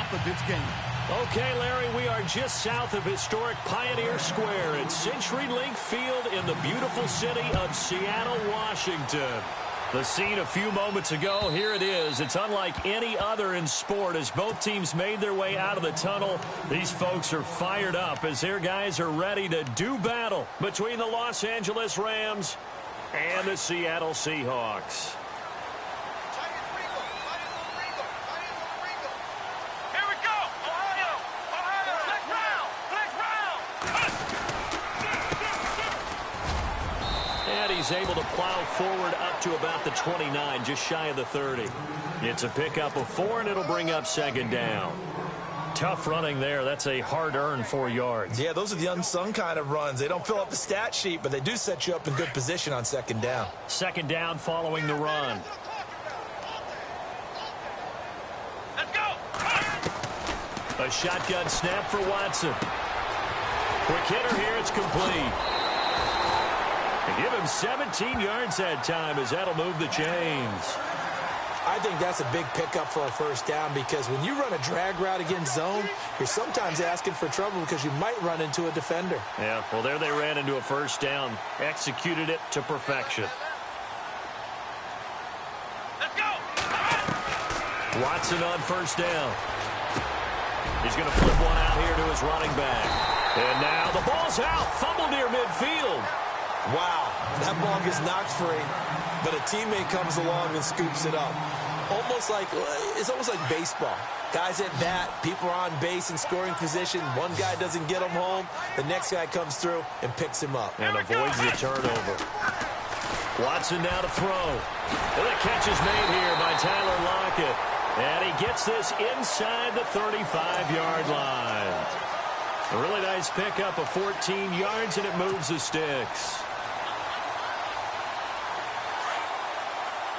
half of this game. Okay, Larry, we are just south of historic Pioneer Square at CenturyLink Field in the beautiful city of Seattle, Washington. The scene a few moments ago, here it is. It's unlike any other in sport as both teams made their way out of the tunnel. These folks are fired up as their guys are ready to do battle between the Los Angeles Rams and the Seattle Seahawks. He's able to plow forward up to about the 29, just shy of the 30. It's a pickup of 4, and it'll bring up second down. Tough running there. That's a hard-earned 4 yards. Yeah, those are the unsung kind of runs. They don't fill up the stat sheet, but they do set you up in good position on second down. Second down following the run. Let's go! A shotgun snap for Watson. Quick hitter here. It's complete. Give him 17 yards that time as that'll move the chains. I think that's a big pickup for a first down because when you run a drag route against zone, you're sometimes asking for trouble because you might run into a defender. Yeah, well, there they ran into a first down. Executed it to perfection. Let's go! Watson on first down. He's going to flip one out here to his running back. And now the ball's out. Fumble near midfield. Wow, that ball gets knocked free, but a teammate comes along and scoops it up. It's almost like baseball. Guys at bat, people are on base in scoring position. One guy doesn't get him home. The next guy comes through and picks him up. And avoids the turnover. Watson now to throw. And the catch is made here by Tyler Lockett. And he gets this inside the 35-yard line. A really nice pickup of 14 yards, and it moves the sticks.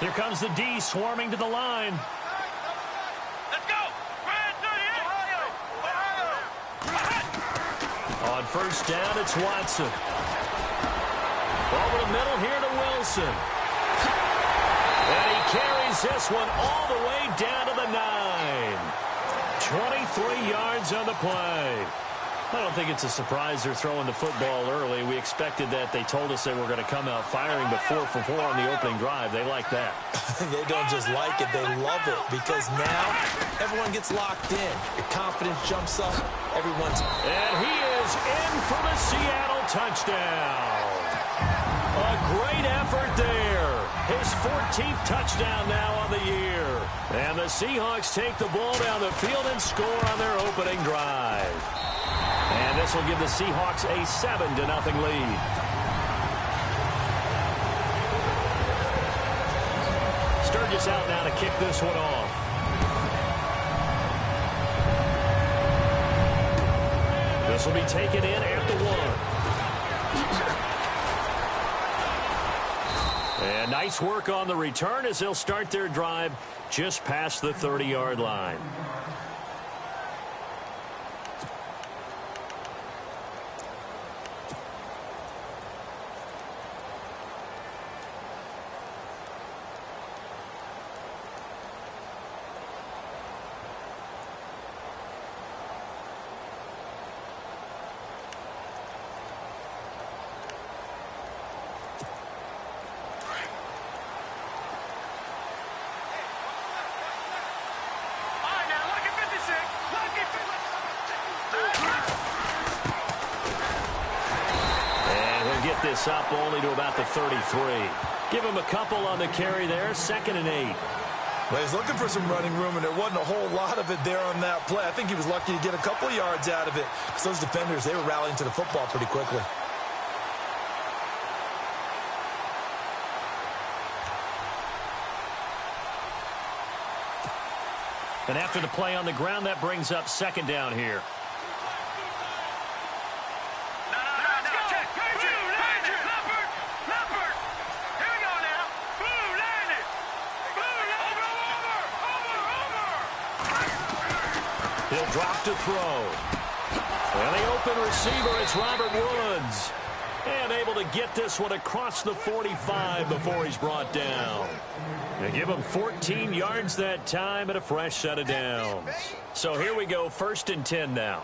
Here comes the D swarming to the line. Let's go! On first down, it's Watson. Over the middle here to Wilson. And he carries this one all the way down to the 9. 23 yards on the play. I don't think it's a surprise they're throwing the football early. We expected that. They told us they were going to come out firing, but 4 for 4 on the opening drive. They like that. They don't just like it, they love it, because now everyone gets locked in. Your confidence jumps up. And he is in for the Seattle touchdown. A great effort there. His 14th touchdown now on the year. And the Seahawks take the ball down the field and score on their opening drive. And this will give the Seahawks a 7-0 lead. Sturgis out now to kick this one off. This will be taken in at the 1. And nice work on the return as they'll start their drive just past the 30-yard line. This up only to about the 33. Give him a couple on the carry there. 2nd and 8. Well, he's looking for some running room, and there wasn't a whole lot of it there on that play. I think he was lucky to get a couple of yards out of it because those defenders, they were rallying to the football pretty quickly. And after the play on the ground, that brings up 2nd down here. He'll drop to throw. And the open receiver, it's Robert Woods. And able to get this one across the 45 before he's brought down. They give him 14 yards that time and a fresh set of downs. So here we go, 1st and 10 now.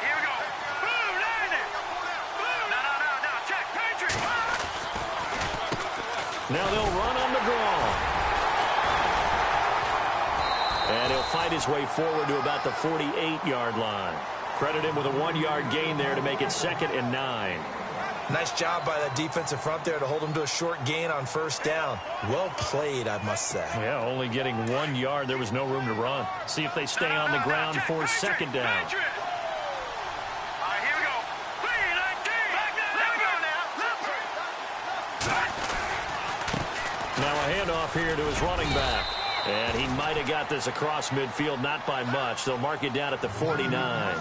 Here we go. Boom, landed. No, check, Patriot. Now they'll run on the draw. And he'll fight his way forward to about the 48-yard line. Credit him with a 1-yard gain there to make it 2nd and 9. Nice job by that defensive front there to hold him to a short gain on 1st down. Well played, I must say. Yeah, only getting 1 yard. There was no room to run. See if they stay on the ground for 2nd down. Here we go. 3-19. Let me go now. Now a handoff here to his running back. And he might have got this across midfield, not by much. They'll mark it down at the 49.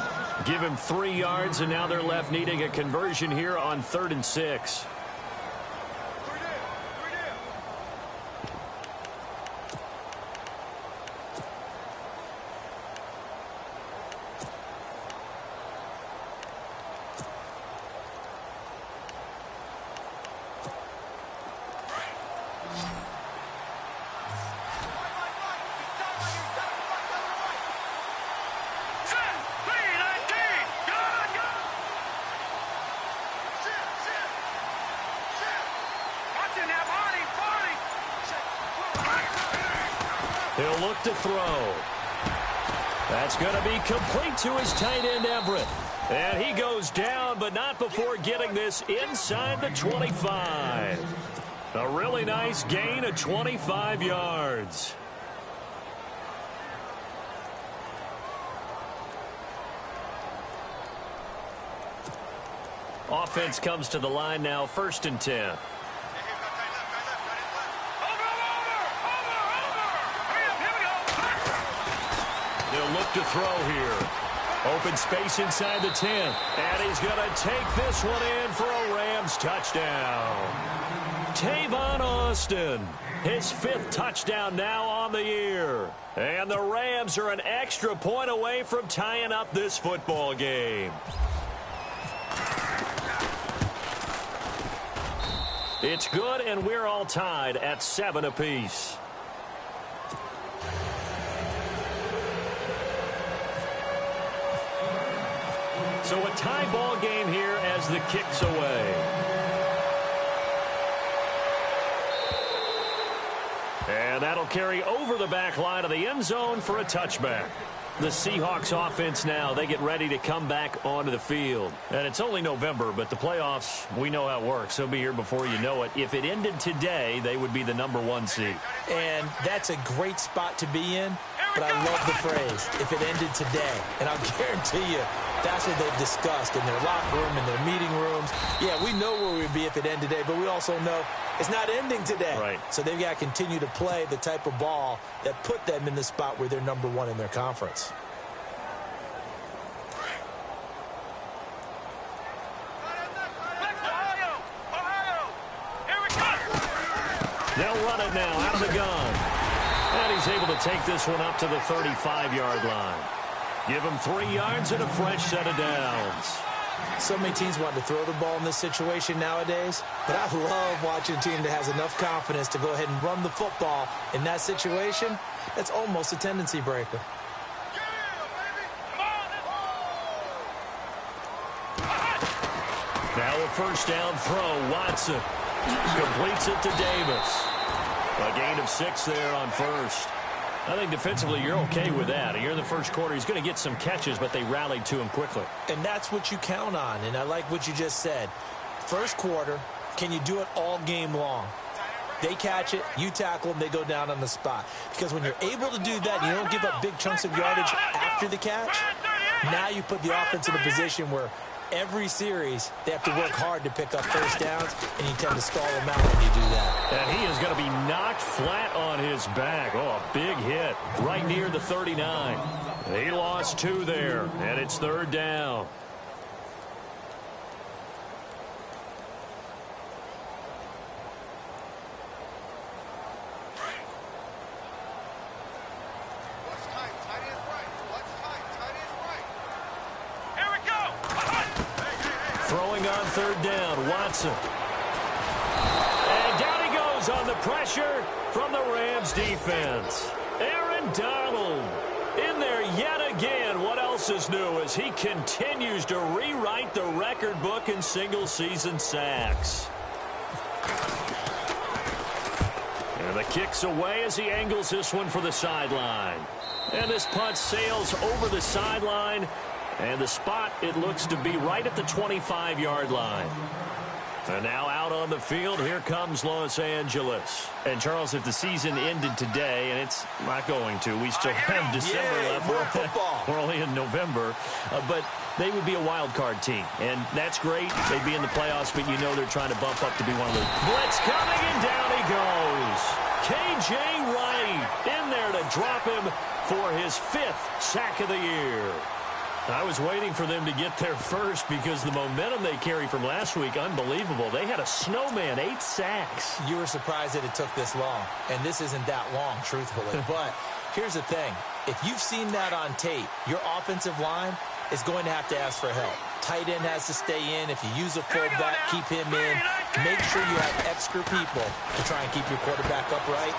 Give him 3 yards, and now they're left needing a conversion here on 3rd and 6. He'll look to throw. That's going to be complete to his tight end, Everett. And he goes down, but not before getting this inside the 25. A really nice gain of 25 yards. Offense comes to the line now, 1st and 10. They'll look to throw here. Open space inside the 10. And he's going to take this one in for a Rams touchdown. Tavon Austin, his 5th touchdown now on the year. And the Rams are an extra point away from tying up this football game. It's good, and we're all tied at 7 apiece. So a tie ball game here as the kick's away. And that'll carry over the back line of the end zone for a touchback. The Seahawks offense now, they get ready to come back onto the field. And it's only November, but the playoffs, we know how it works. They'll be here before you know it. If it ended today, they would be the #1 seed. And that's a great spot to be in, but I love the phrase, if it ended today. And I'll guarantee you, that's what they've discussed in their locker room, in their meeting rooms. Yeah, we know where we'd be if it ended today, but we also know it's not ending today. Right. So they've got to continue to play the type of ball that put them in the spot where they're #1 in their conference. They'll run it now out of the gun. And he's able to take this one up to the 35-yard line. Give him 3 yards and a fresh set of downs. So many teams want to throw the ball in this situation nowadays, but I love watching a team that has enough confidence to go ahead and run the football in that situation. That's almost a tendency breaker. Now a 1st down throw. Watson completes it to Davis. A gain of 6 there on 1st. I think defensively you're okay with that. Here in the 1st quarter, he's going to get some catches, but they rallied to him quickly. And that's what you count on, and I like what you just said. 1st quarter, can you do it all game long? They catch it, you tackle them, they go down on the spot. Because when you're able to do that, you don't give up big chunks of yardage after the catch, now you put the offense in a position where every series they have to work hard to pick up 1st downs, and you tend to stall them out when you do that. And he is going to be knocked flat on his back. Oh, a big hit right near the 39. He lost 2 there, and it's 3rd down. looking on third down. Watson. And down he goes on the pressure from the Rams defense. Aaron Donald in there yet again. What else is new as he continues to rewrite the record book in single-season sacks. And the kick's away as he angles this one for the sideline. And this punt sails over the sideline. And the spot, it looks to be right at the 25-yard line. And now out on the field, here comes Los Angeles. And, Charles, if the season ended today, and it's not going to, we still have December left. More football. We're only in November. But they would be a wild card team. And that's great. They'd be in the playoffs, but you know they're trying to bump up to be one of the... Blitz coming, and down he goes. K.J. Wright in there to drop him for his 5th sack of the year. I was waiting for them to get there first because the momentum they carry from last week, unbelievable. They had a snowman, 8 sacks. You were surprised that it took this long, and this isn't that long, truthfully. But here's the thing. If you've seen that on tape, your offensive line is going to have to ask for help. Tight end has to stay in. If you use a fullback, keep him in. Make sure you have extra people to try and keep your quarterback upright.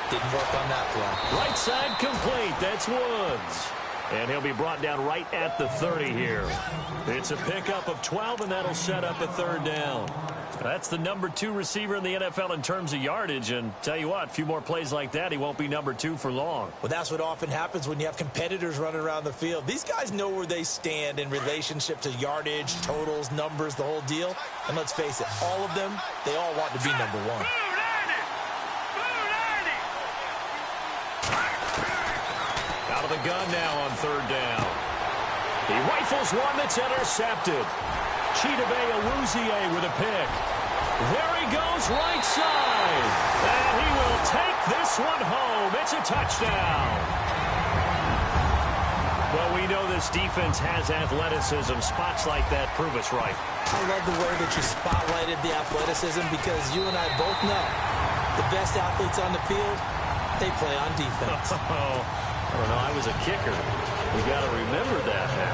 Didn't work on that play. Right side complete. That's Woods. And he'll be brought down right at the 30 here. It's a pickup of 12, and that'll set up a third down. That's the number 2 receiver in the NFL in terms of yardage. And tell you what, a few more plays like that, he won't be number 2 for long. Well, that's what often happens when you have competitors running around the field. These guys know where they stand in relationship to yardage, totals, numbers, the whole deal. And let's face it, all of them, they all want to be number 1. Out of the gun now on third down. He rifles one that's intercepted. Chidobe Awuzie with a pick. There he goes, right side. And he will take this one home. It's a touchdown. Well, we know this defense has athleticism. Spots like that prove us right. I love the way that you spotlighted the athleticism because you and I both know the best athletes on the field, they play on defense. I don't know. I was a kicker. We got to remember that now.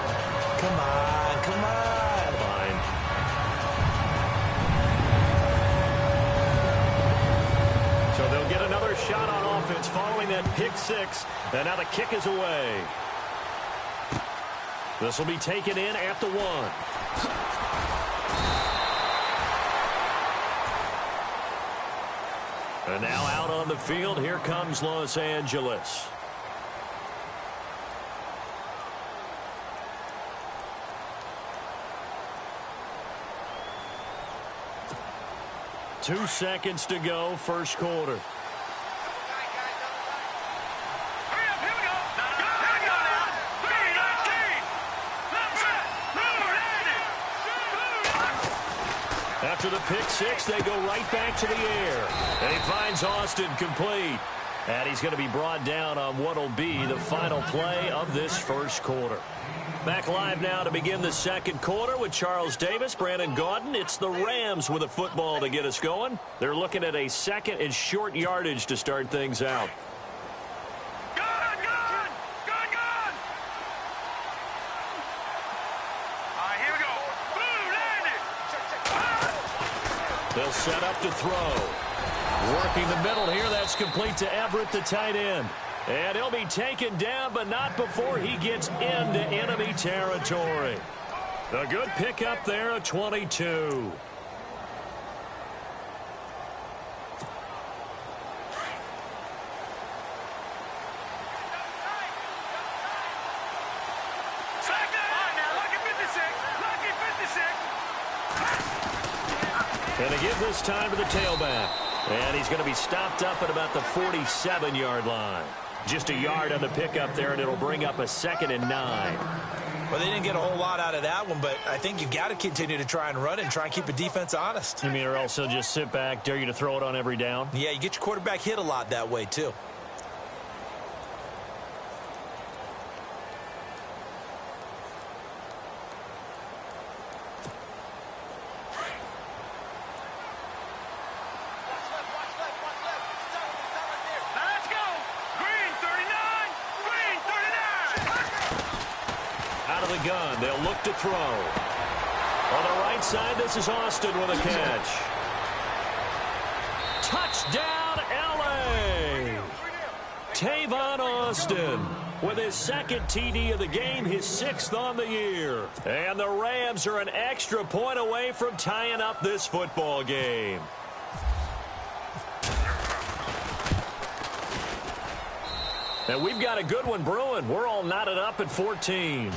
Come on, come on. Fine. So they'll get another shot on offense following that pick 6. And now the kick is away. This will be taken in at the 1. And now out on the field, here comes Los Angeles. Two seconds to go, first quarter. After the pick 6, they go right back to the air. And he finds Austin complete. And he's going to be brought down on what will be the final play of this first quarter. Back live now to begin the second quarter with Charles Davis, Brandon Gaudin. It's the Rams with a football to get us going. They're looking at a second and short yardage to start things out. They'll set up to throw. Working the middle here. That's complete to Everett, the tight end. And he'll be taken down, but not before he gets into enemy territory. A good pickup there, a 22. And they give this time to the tailback. And he's going to be stopped up at about the 47-yard line. Just a yard on the pickup there, and it'll bring up a 2nd and 9. Well, they didn't get a whole lot out of that one, but I think you've got to continue to try and run and try and keep the defense honest. You mean or else he'll just sit back, dare you to throw it on every down? Yeah, you get your quarterback hit a lot that way, too. Gun. They'll look to throw. On the right side, this is Austin with a catch. Touchdown, L.A. Tavon Austin with his second TD of the game, his 6th on the year. And the Rams are an extra point away from tying up this football game. And we've got a good one brewing. We're all knotted up at 14.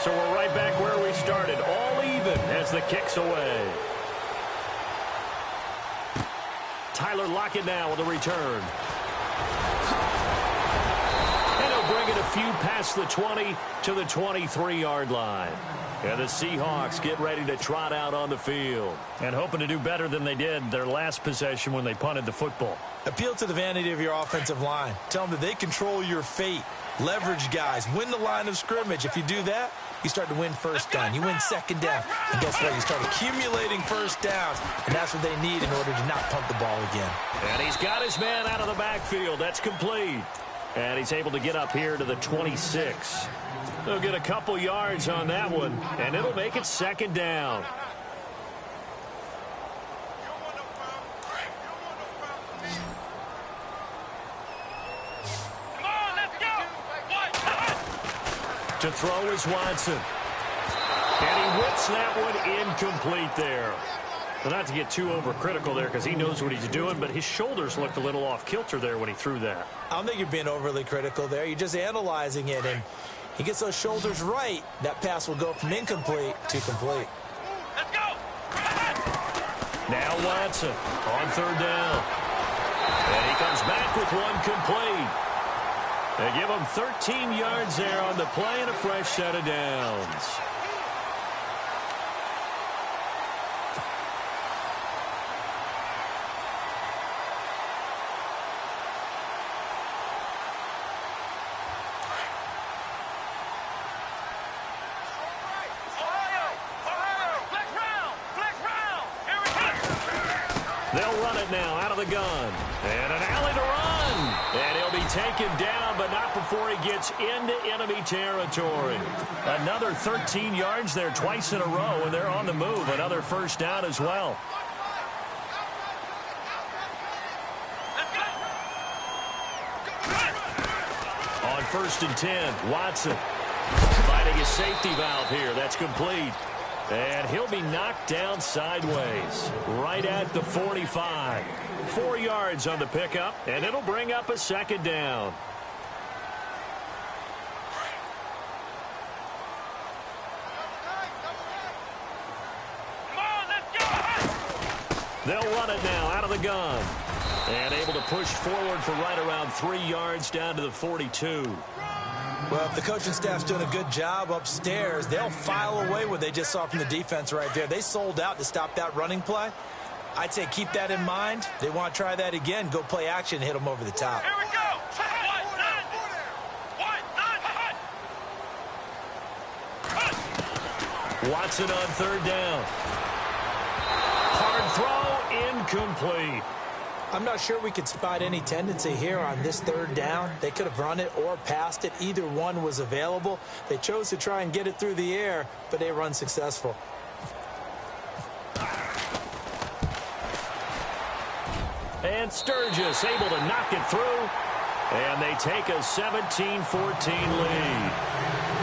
So we're right back where we started, all even as the kick's away. Tyler Lockett now with a return. And he'll bring it a few past the 20 to the 23-yard line. And the Seahawks get ready to trot out on the field. And hoping to do better than they did their last possession when they punted the football. Appeal to the vanity of your offensive line. Tell them that they control your fate. Leverage guys. Win the line of scrimmage. If you do that, you start to win first down. You win second down. And guess what? You start accumulating first downs. And that's what they need in order to not punt the ball again. And he's got his man out of the backfield. That's complete. And he's able to get up here to the 26. They'll get a couple yards on that one, and it'll make it second down. Come on, let's go. To throw is Watson. And he whips that one incomplete there. Well, not to get too overcritical there because he knows what he's doing, but his shoulders looked a little off kilter there when he threw that. I don't think you're being overly critical there. You're just analyzing it, and he gets those shoulders right. That pass will go from incomplete to complete. Let's go. Now Watson on third down. And he comes back with one complete. They give him 13 yards there on the play and a fresh set of downs. They'll run it now out of the gun. And an alley to run. And he'll be taken down, but not before he gets into enemy territory. Another 13 yards there twice in a row, and they're on the move. Another first down as well. On 1st and 10, Watson finding his safety valve here. That's complete. And he'll be knocked down sideways, right at the 45. 4 yards on the pickup, and it'll bring up a second down. Come on, let's go. They'll run it now out of the gun. And able to push forward for right around 3 yards down to the 42. Well, if the coaching staff's doing a good job upstairs, they'll file away what they just saw from the defense right there. They sold out to stop that running play. I'd say keep that in mind. They want to try that again. Go play action and hit them over the top. Here we go. Watson on third down. Hard throw, incomplete. I'm not sure we could spot any tendency here on this third down. They could have run it or passed it. Either one was available. They chose to try and get it through the air, but they were unsuccessful. And Sturgis able to knock it through. And they take a 17-14 lead.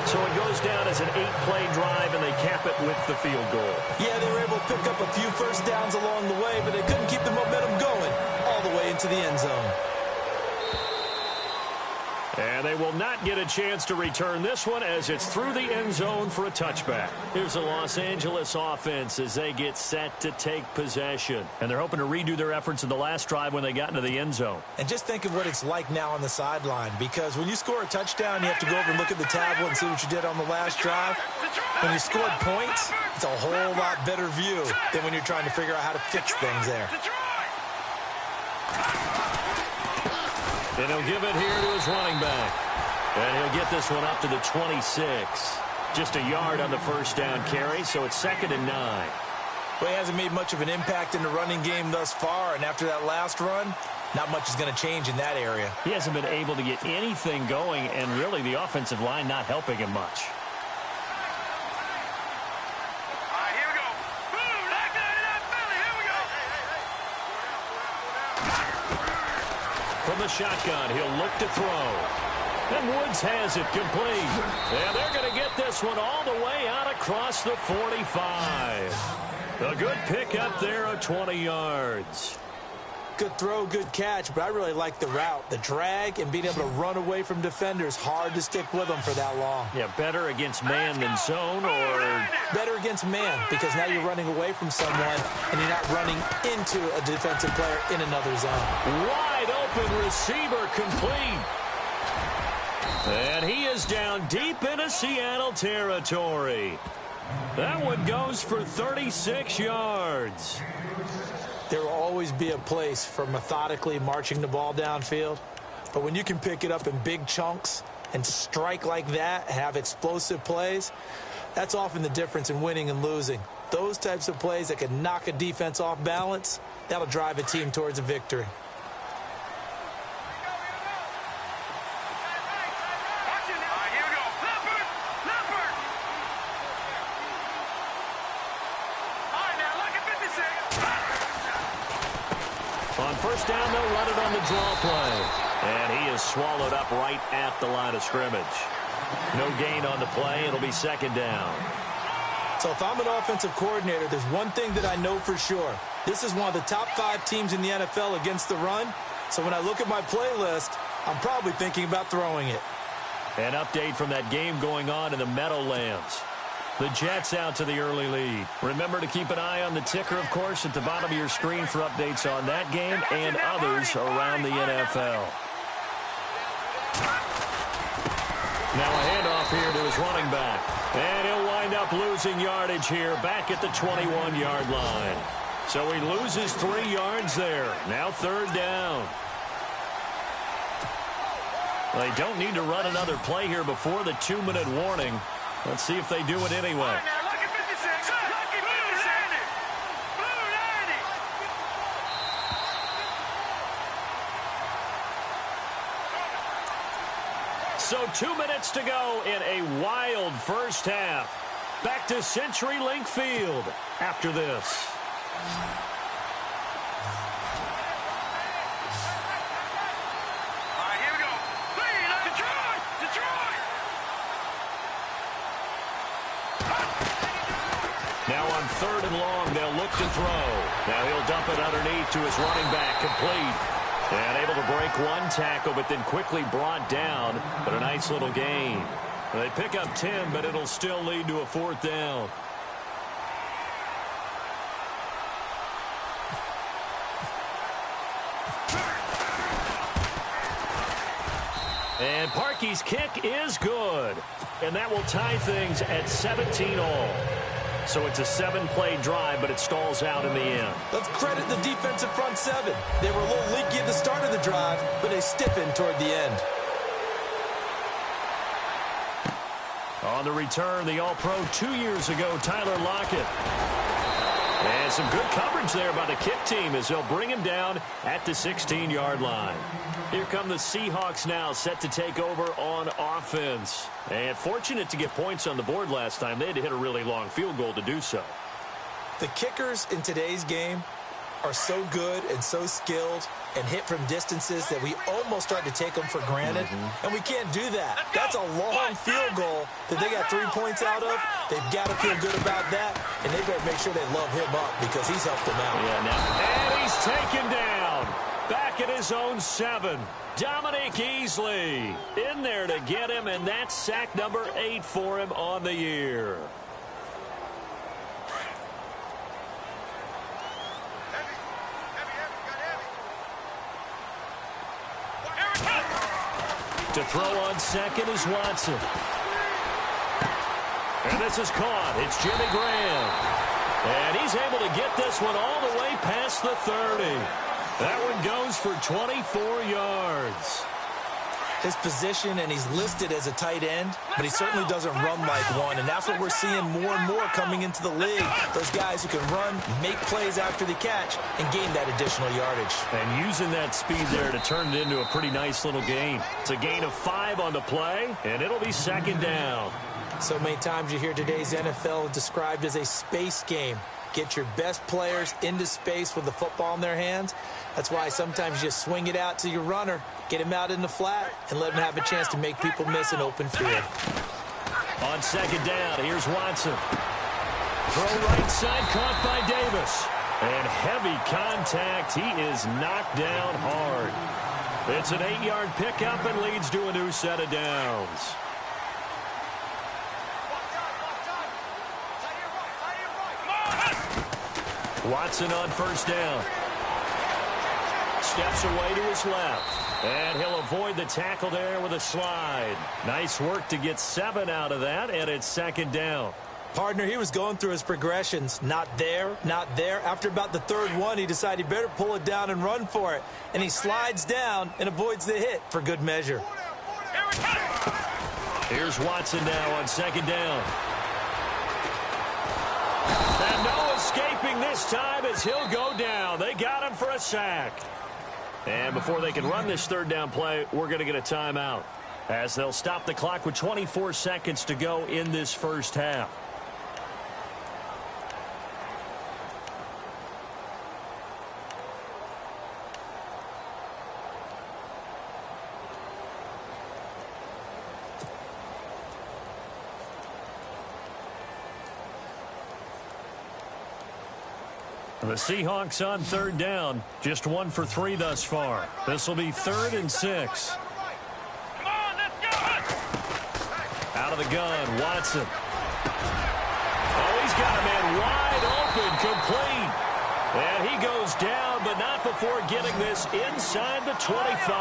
So it goes down as an 8-play drive, and they cap it with the field goal. Yeah, they were able to pick up a few first downs along the way, but they couldn't keep the momentum going all the way into the end zone. And they will not get a chance to return this one as it's through the end zone for a touchback. Here's the Los Angeles offense as they get set to take possession. And they're hoping to redo their efforts in the last drive when they got into the end zone. And just think of what it's like now on the sideline, because when you score a touchdown, you have to go over and look at the tablet and see what you did on the last drive. When you scored points, it's a whole lot better view than when you're trying to figure out how to fix things there. And he'll give it here to his running back. And he'll get this one up to the 26. Just a yard on the first down carry, so it's 2nd and 9. Well, he hasn't made much of an impact in the running game thus far, and after that last run, Not much is going to change in that area. He hasn't been able to get anything going, and really the offensive line not helping him much. All right, here we go. Boom, like that in that belly. Here we go. From the shotgun, he'll look to throw. And Woods has it complete. And they're going to get this one all the way out across the 45. A good pickup there of 20 yards. Good throw, good catch, but I really like the route. The drag and being able to run away from defenders. Hard to stick with them for that long. Yeah, better against man than zone, or better against man, because now you're running away from someone and you're not running into a defensive player in another zone. Wide open receiver complete. And he is down deep into Seattle territory. That one goes for 36 yards. There will always be a place for methodically marching the ball downfield. But when you can pick it up in big chunks and strike like that, have explosive plays, that's often the difference in winning and losing. Those types of plays that can knock a defense off balance, that'll drive a team towards a victory. On first down, they'll run it on the draw play. And he is swallowed up right at the line of scrimmage. No gain on the play. It'll be second down. So if I'm an offensive coordinator, there's one thing that I know for sure. This is one of the top 5 teams in the NFL against the run. So when I look at my playlist, I'm probably thinking about throwing it. An update from that game going on in the Meadowlands. The Jets out to the early lead. Remember to keep an eye on the ticker, of course, at the bottom of your screen for updates on that game and others around the NFL. Now a handoff here to his running back. And he'll wind up losing yardage here back at the 21-yard line. So he loses 3 yards there. Now third down. They don't need to run another play here before the 2-minute warning. Let's see if they do it anyway. Lucky 56. Lucky 56. Blue 90. So 2 minutes to go in a wild first half. Back to CenturyLink Field after this. All right, here we go. Detroit! Detroit! Now on third and long, they'll look to throw. Now he'll dump it underneath to his running back, complete. And able to break one tackle, but then quickly brought down. But a nice little gain. They pick up 10, but it'll still lead to a fourth down. And Parkey's kick is good. And that will tie things at 17-all. So it's a 7-play drive, but it stalls out in the end. Let's credit the defensive front 7. They were a little leaky at the start of the drive, but they stiffened toward the end. On the return, the All-Pro 2 years ago, Tyler Lockett. And some good coverage there by the kick team as they'll bring him down at the 16-yard line. Here come the Seahawks now, set to take over on offense. And fortunate to get points on the board last time. They had to hit a really long field goal to do so. The kickers in today's game are so good and so skilled and hit from distances that we almost start to take them for granted. And we can't do that. That's a long field goal that they got 3 points out of. They've got to feel good about that, and they better make sure they love him up because he's helped them out. Yeah, now, and he's taken down. Back at his own 7. Dominic Easley in there to get him, and that's sack number 8 for him on the year. To throw on second is Watson. And this is caught. It's Jimmy Graham. And he's able to get this one all the way past the 30. That one goes for 24 yards. his position, and he's listed as a tight end, but he certainly doesn't run like one, and that's what we're seeing more and more coming into the league. Those guys who can run, make plays after the catch, and gain that additional yardage. And using that speed there to turn it into a pretty nice little gain. It's a gain of 5 on the play, and it'll be second down. So many times you hear today's NFL described as a space game. Get your best players into space with the football in their hands. That's why sometimes you just swing it out to your runner, get him out in the flat, and let him have a chance to make people miss an open field. On second down, here's Watson. Throw right side, caught by Davis. And heavy contact. He is knocked down hard. It's an 8-yard pickup and leads to a new set of downs. Watson on first down. Steps away to his left. And he'll avoid the tackle there with a slide. Nice work to get 7 out of that, and it's second down. Partner, he was going through his progressions. Not there, not there. After about the third one, he decided he better pull it down and run for it. And he slides down and avoids the hit for good measure. Here's Watson now on second down. And no escaping this time as he'll go down. They got him for a sack. And before they can run this third down play, we're going to get a timeout, as they'll stop the clock with 24 seconds to go in this first half. The Seahawks on third down, just 1 for 3 thus far. This will be 3rd and 6. Come on, let's go. Out of the gun, Watson. Oh, he's got a man wide open, complete. And he goes down, but not before getting this inside the 25.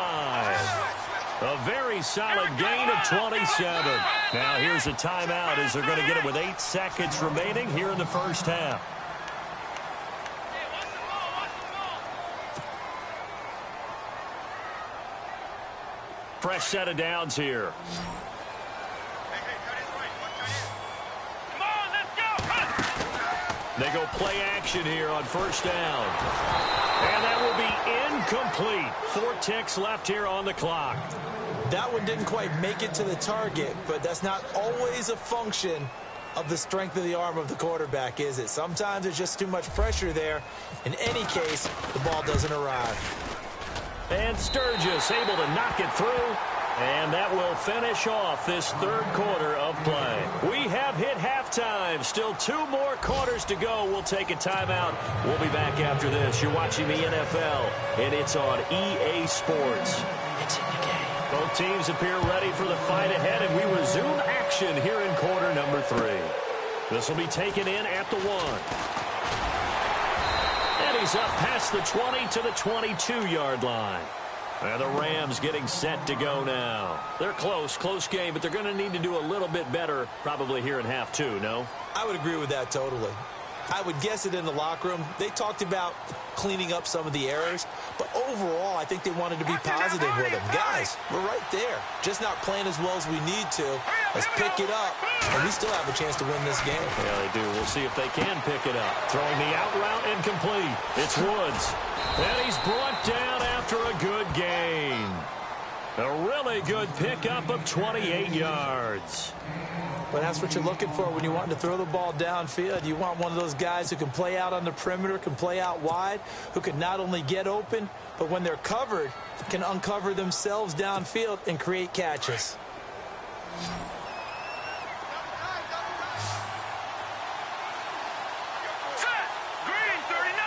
A very solid gain of 27. Now here's a timeout as they're going to get it with 8 seconds remaining here in the first half. Fresh set of downs here. Come on, let's go. They go play action here on first down. And that will be incomplete. 4 ticks left here on the clock. That one didn't quite make it to the target, but that's not always a function of the strength of the arm of the quarterback, is it? Sometimes there's just too much pressure there. In any case, the ball doesn't arrive. And Sturgis able to knock it through. And that will finish off this third quarter of play. We have hit halftime. Still 2 more quarters to go. We'll take a timeout. We'll be back after this. You're watching the NFL, and it's on EA Sports. It's in the game. Both teams appear ready for the fight ahead, and we resume action here in quarter number 3. This will be taken in at the 1. And he's up past the 20 to the 22-yard line. And the Rams getting set to go now. They're close game, but they're going to need to do a little bit better probably here in half 2, no? I would agree with that totally. I would guess it in the locker room. They talked about cleaning up some of the errors, but overall, I think they wanted to be positive with them. Guys, we're right there. Just not playing as well as we need to. Let's pick it up, and we still have a chance to win this game. Yeah, they do. We'll see if they can pick it up. Throwing the out route incomplete. It's Woods. And he's brought down after a good gain. A really good pickup of 28 yards. But that's what you're looking for when you want to throw the ball downfield. You want one of those guys who can play out on the perimeter, can play out wide, who can not only get open, but when they're covered, can uncover themselves downfield and create catches. Green 39.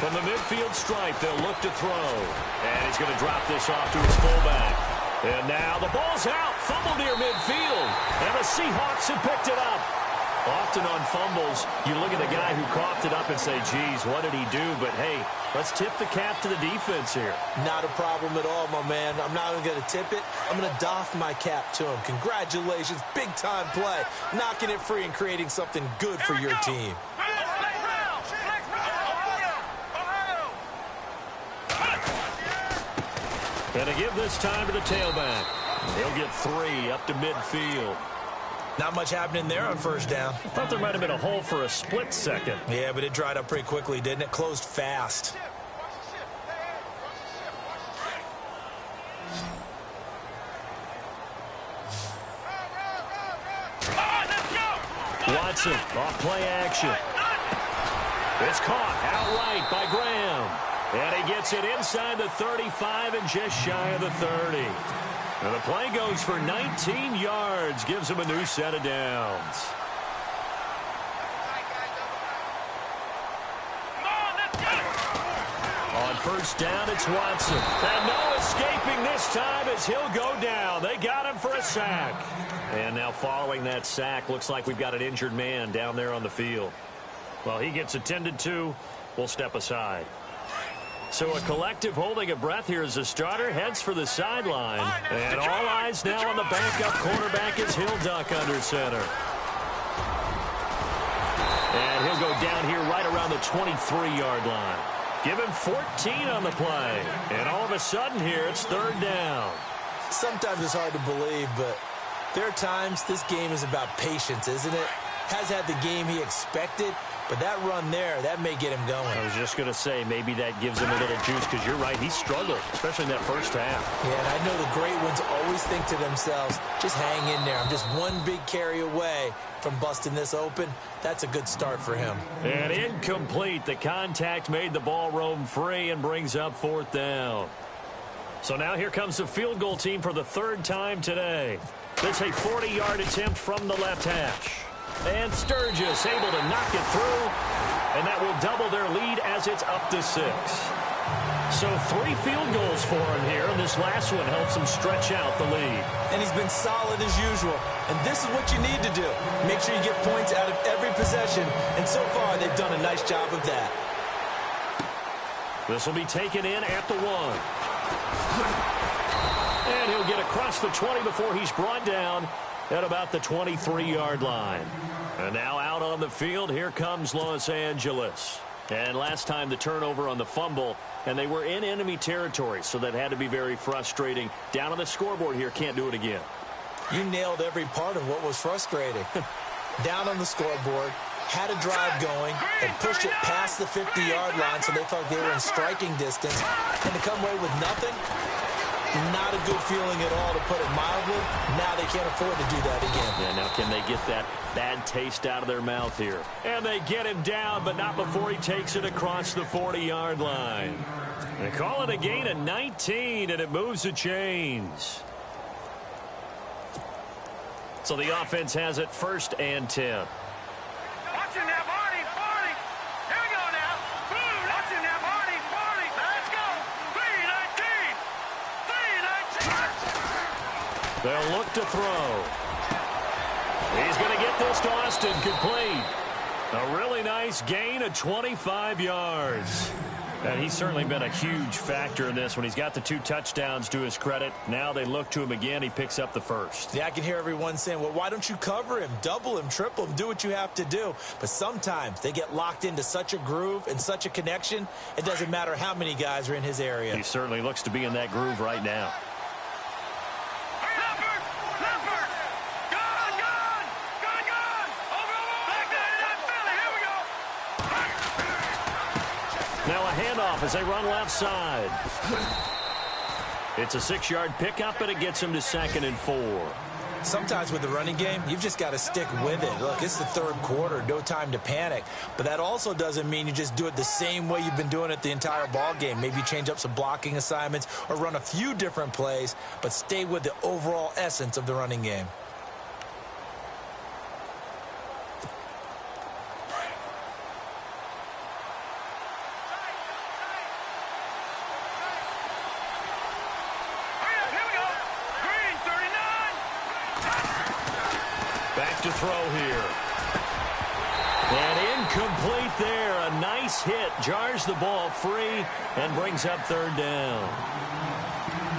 From the midfield stripe, they'll look to throw. And he's going to drop this off to his fullback. And now the ball's out. Fumble near midfield. And the Seahawks have picked it up. Often on fumbles, you look at the guy who coughed it up and say, geez, what did he do? But, hey, let's tip the cap to the defense here. Not a problem at all, my man. I'm not even going to tip it. I'm going to doff my cap to him. Congratulations. Big-time play. Knocking it free and creating something good for your team. And to give this time to the tailback. He'll get 3 up to midfield. Not much happening there on first down. I thought there might have been a hole for a split second. Yeah, but it dried up pretty quickly, didn't it? Closed fast. Watson, off play action. It's caught outright by Graham. And he gets it inside the 35 and just shy of the 30. And the play goes for 19 yards, gives him a new set of downs. On first down, it's Watson. And no escaping this time as he'll go down. They got him for a sack. And now following that sack, looks like we've got an injured man down there on the field. Well, he gets attended to. We'll step aside. So a collective holding of breath here as the starter heads for the sideline. And all eyes now on the backup cornerback as he'll duck under center. And he'll go down here right around the 23-yard line. Give him 14 on the play. And all of a sudden here, it's third down. Sometimes it's hard to believe, but there are times this game is about patience, isn't it? Has had the game he expected, but that run there, that may get him going. I was just going to say, maybe that gives him a little juice, because you're right, he struggled, especially in that first half. Yeah, and I know the great ones always think to themselves, just hang in there. I'm just one big carry away from busting this open. That's a good start for him. And incomplete. The contact made the ball roam free and brings up fourth down. So now here comes the field goal team for the third time today. It's a 40-yard attempt from the left hash. And Sturgis able to knock it through. And that will double their lead as it's up to 6. So 3 field goals for him here, and this last one helps him stretch out the lead. And he's been solid as usual. And this is what you need to do. Make sure you get points out of every possession. And so far, they've done a nice job of that. This will be taken in at the 1. And he'll get across the 20 before he's brought down at about the 23-yard line. And now out on the field, here comes Los Angeles. And last time the turnover on the fumble, and they were in enemy territory, so that had to be very frustrating. Down on the scoreboard here, can't do it again. You nailed every part of what was frustrating. Down on the scoreboard, had a drive going, and pushed it past the 50-yard line so they felt they were in striking distance. And to come away with nothing, not a good feeling at all, to put it mildly. Now they can't afford to do that again. Yeah, now can they get that bad taste out of their mouth here? And they get him down, but not before he takes it across the 40-yard line. They call it a gain of 19, and it moves the chains. So the offense has it first and 10. Watch him now, Barney. Here we go now. Watch him now, Barney. Let's go. 3-19. They'll look to throw. He's going to get this to Austin, complete. A really nice gain of 25 yards. And he's certainly been a huge factor in this when he's got the 2 touchdowns to his credit. Now they look to him again. He picks up the first. Yeah, I can hear everyone saying, well, why don't you cover him, double him, triple him, do what you have to do. But sometimes they get locked into such a groove and such a connection, it doesn't matter how many guys are in his area. He certainly looks to be in that groove right now. Now a handoff as they run left side. It's a 6-yard pickup, and it gets him to 2nd and 4. Sometimes with the running game, you've just got to stick with it. Look, it's the third quarter, no time to panic. But that also doesn't mean you just do it the same way you've been doing it the entire ball game. Maybe change up some blocking assignments or run a few different plays, but stay with the overall essence of the running game. To throw here. And incomplete there. A nice hit. Jars the ball free and brings up third down.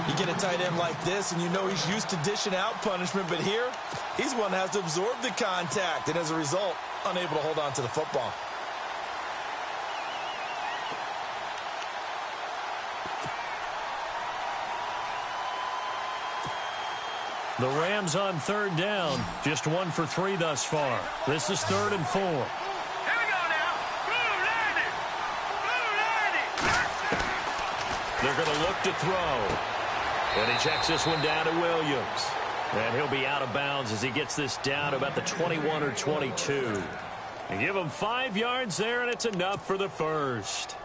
You get a tight end like this, and you know he's used to dishing out punishment, but here, he's one that has to absorb the contact, and as a result, unable to hold on to the football. The Rams on third down. Just 1 for 3 thus far. This is 3rd and 4. Here we go now. Blue landed. Blue landed. They're going to look to throw. And he checks this one down to Williams. And he'll be out of bounds as he gets this down about the 21 or 22. And give him 5 yards there, and it's enough for the first.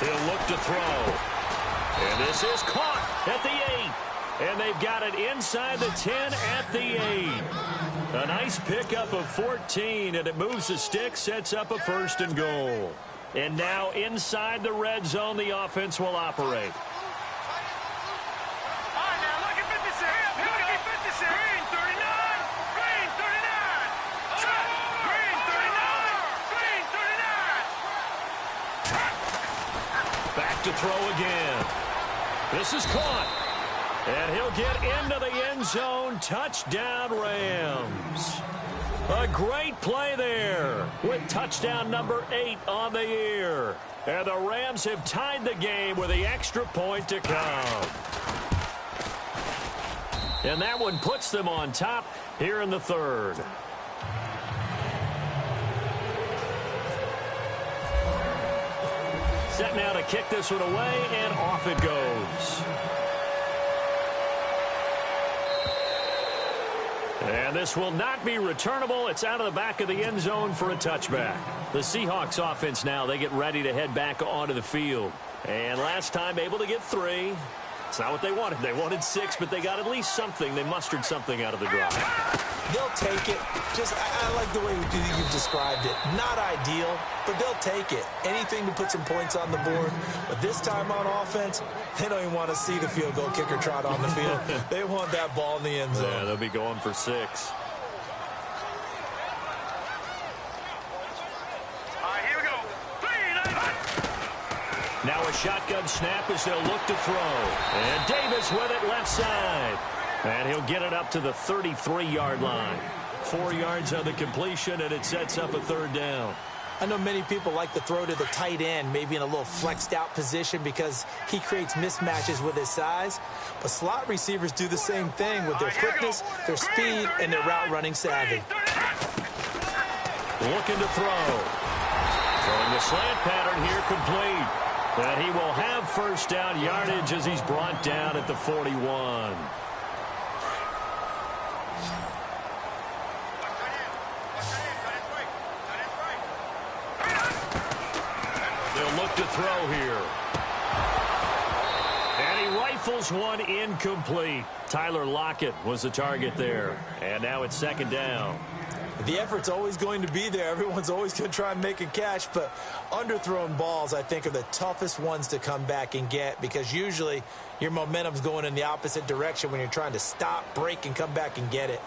He'll look to throw. And this is caught at the 8. And they've got it inside the 10 at the 8. A nice pickup of 14, and it moves the stick, sets up a 1st and goal. And now inside the red zone, the offense will operate. To throw again. This is caught. And he'll get into the end zone. Touchdown, Rams. A great play there with touchdown number 8 on the year. And the Rams have tied the game with the extra point to come. And that one puts them on top here in the 3rd. Set now to kick this one away, and off it goes. And this will not be returnable. It's out of the back of the end zone for a touchback. The Seahawks offense now, they get ready to head back onto the field. And last time able to get 3. It's not what they wanted. They wanted 6, but they got at least something. They mustered something out of the drive. They'll take it. I like the way you've described it. Not ideal, but they'll take it. Anything to put some points on the board. But this time on offense, they don't even want to see the field goal kicker trot on the field. They want that ball in the end zone. Yeah, they'll be going for 6. Now a shotgun snap as they'll look to throw. And Davis with it left side. And he'll get it up to the 33-yard line. 4 yards on the completion, and it sets up a 3rd down. I know many people like to throw to the tight end, maybe in a little flexed out position because he creates mismatches with his size. But slot receivers do the same thing with their quickness, their speed, and their route running savvy. Looking to throw. Throwing the slant pattern here complete. And he will have 1st down yardage as he's brought down at the 41. They'll look to throw here. And he rifles one incomplete. Tyler Lockett was the target there. And now it's 2nd down. The effort's always going to be there. Everyone's always going to try and make a catch, but underthrown balls, I think, are the toughest ones to come back and get because usually your momentum's going in the opposite direction when you're trying to stop, break, and come back and get it.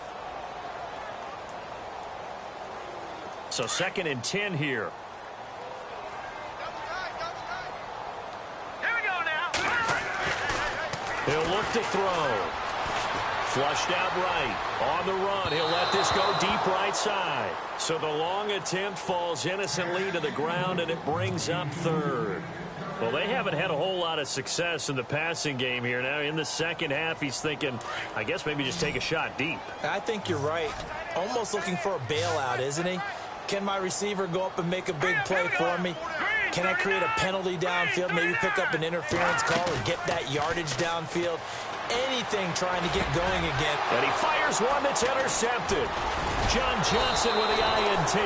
So 2nd and 10 here. Here we go now. He'll look to throw. Flushed out right. On the run, he'll let this go deep right side. So the long attempt falls innocently to the ground, and it brings up 3rd. Well, they haven't had a whole lot of success in the passing game here. Now, in the second half, he's thinking, I guess maybe just take a shot deep. I think you're right. Almost looking for a bailout, isn't he? Can my receiver go up and make a big play for me? Can I create a penalty downfield, maybe pick up an interference call and get that yardage downfield? Anything trying to get going again. And he fires one that's intercepted. John Johnson with the INT.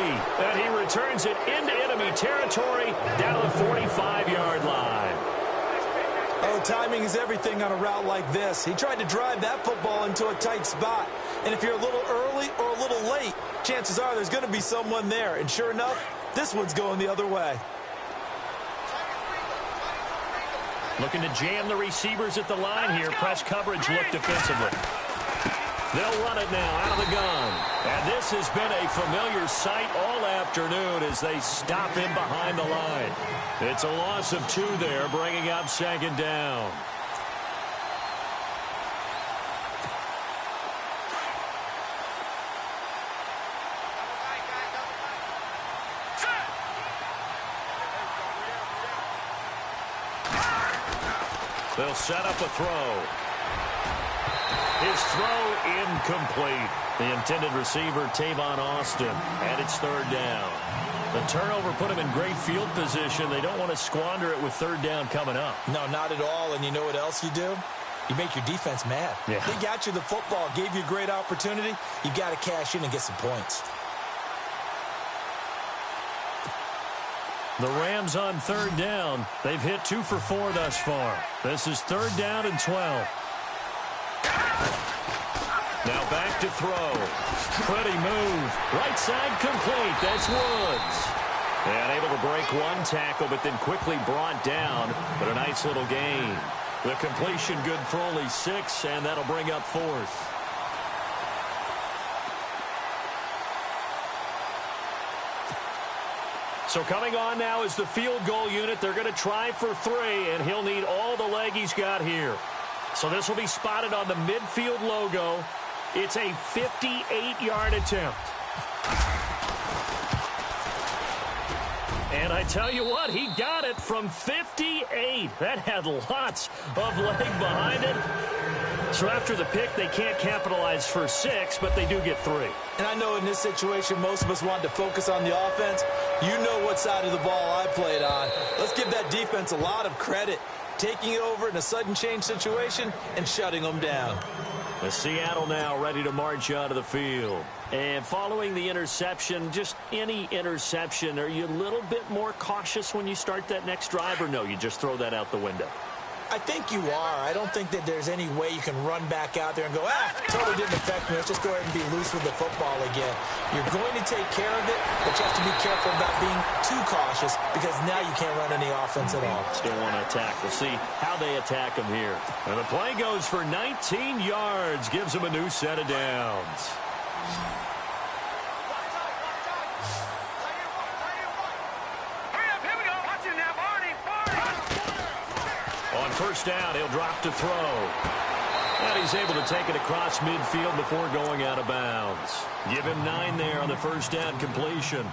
And he returns it into enemy territory down the 45-yard line. Oh, timing is everything on a route like this. He tried to drive that football into a tight spot. And if you're a little early or a little late, chances are there's going to be someone there. And sure enough, this one's going the other way. Looking to jam the receivers at the line here. Press coverage look defensively. They'll run it now out of the gun. And this has been a familiar sight all afternoon as they stop him behind the line. It's a loss of 2 there, bringing up 2nd down. They'll set up a throw. His throw incomplete. The intended receiver, Tavon Austin, and it's third down. The turnover put him in great field position. They don't want to squander it with third down coming up. No, not at all. And you know what else you do? You make your defense mad. Yeah. They got you the football, gave you a great opportunity. You got to cash in and get some points. The Rams on third down. They've hit 2 for 4 thus far. This is third down and 12. Now back to throw. Pretty move. Right side complete. That's Woods. And able to break one tackle, but then quickly brought down. But a nice little gain. The completion good for only 6, and that'll bring up 4th. So coming on now is the field goal unit. They're going to try for 3, and he'll need all the leg he's got here. So this will be spotted on the midfield logo. It's a 58-yard attempt. And I tell you what, he got it from 58. That had lots of leg behind it. So after the pick, they can't capitalize for 6, but they do get 3. And I know in this situation, most of us want to focus on the offense. You know what side of the ball I played on. Let's give that defense a lot of credit. Taking it over in a sudden change situation and shutting them down. The Seattle now ready to march out of the field. And following the interception, just any interception, are you a little bit more cautious when you start that next drive, or no, you just throw that out the window? I think you are. I don't think that there's any way you can run back out there and go, totally didn't affect me. Let's just go ahead and be loose with the football again. You're going to take care of it, but you have to be careful about being too cautious because now you can't run any offense at all. Still want to attack. We'll see how they attack him here. And the play goes for 19 yards, gives him a new set of downs. On first down, he'll drop to throw. And he's able to take it across midfield before going out of bounds. Give him 9 there on the first down completion.